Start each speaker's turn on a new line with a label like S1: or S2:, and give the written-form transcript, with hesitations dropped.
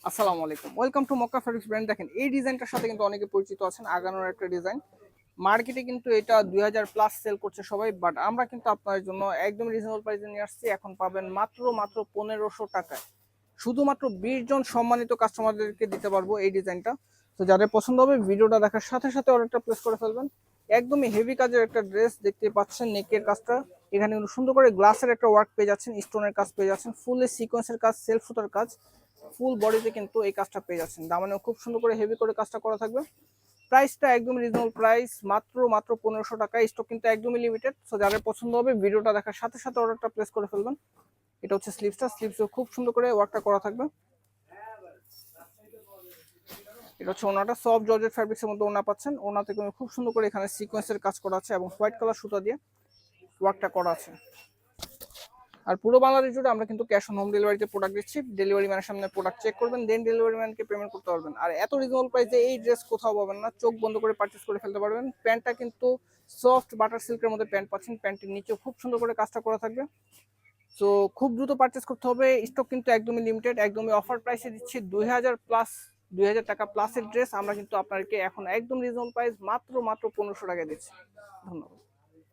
S1: আসসালামু আলাইকুম, welcome to Mecca fabrics brand. দেখেন এই ডিজাইনটার সাথে কিন্তু অনেকে পরিচিত আছেন। আগানোর একটা ডিজাইন, মার্কেটে কিন্তু এটা 2000 প্লাস সেল করছে সবাই, বাট আমরা কিন্তু আপনাদের জন্য একদম রিজনেবল প্রাইসে নিয়ে আসছি। এখন পাবেন মাত্র 1500 টাকায়। শুধুমাত্র 20 জন সম্মানিত কাস্টমারদেরকে দিতে পারবো এই ডিজাইনটা। তো যাদের পছন্দ হবে ভিডিওটা দেখার সাথে সাথে অর্ডারটা প্লেস করে ফেলবেন। একদমই হেভি কাজের একটা ড্রেস দেখতে পাচ্ছেন। নেকের কাজটা এখানে কিন্তু সুন্দর করে গ্লাসের একটা ওয়ার্ক পেয়ে যাচ্ছেন, স্টোনের কাজ পেয়ে যাচ্ছেন, ফুলে সিকোয়েন্সের কাজ, সেলফ সুতার কাজ, ফুল বডিতে কিন্তু এই কাজটা পেয়ে যাচ্ছেন। দামানেও খুব সুন্দর করে হেভি করে কাজটা করা থাকবে। প্রাইসটা একদম রিজনেবল প্রাইস, মাত্র 1500 টাকা। স্টক কিন্তু একদমই লিমিটেড। সো যাদের পছন্দ হবে ভিডিওটা দেখার সাথে সাথে অর্ডারটা প্লেস করে ফেলবেন। এটা হচ্ছে স্লিভসটা, স্লিভসও খুব সুন্দর করে ওয়ার্কটা করা থাকবে। এটা হচ্ছে ওনাটা, সফট জর্জেট ফ্যাব্রিক্সের মধ্যে ওনা পাচ্ছেন। ওনাতে কিন্তু খুব সুন্দর করে এখানে সিকোয়েন্সের কাজ করা আছে এবং হোয়াইট কালার সুতা দিয়ে ওয়ার্কটা করা আছে। আর পুরো বাংলাদেশ জুড়ে আমরা কিন্তু ক্যাশ অন হোম ডেলিভারিতে প্রোডাক্ট দিচ্ছি। ডেলিভারি ম্যানের সামনে প্রোডাক্ট চেক করবেন, দেন ডেলিভারি ম্যানকে পেমেন্ট করতে পারবেন। আর এত রিজনেবল প্রাইসে এই ড্রেস কোথাও পাবেন না, চোখ বন্ধ করে পারচেস করে ফেলতে পারবেন। প্যান্টটা কিন্তু সফট বাটার সিল্কের মধ্যে প্যান্ট পাচ্ছেন। প্যান্টের নিচেও খুব সুন্দর করে কাজটা করা থাকবে। তো খুব দ্রুত পারচেস করতে হবে, স্টক কিন্তু একদমই লিমিটেড। একদমই অফার প্রাইসে দিচ্ছি 2000 প্লাস, 2000 টাকা প্লাসের ড্রেস আমরা কিন্তু আপনাদেরকে এখন একদম রিজনেবল প্রাইস মাত্র 1500 টাকায় দিচ্ছি। ধন্যবাদ।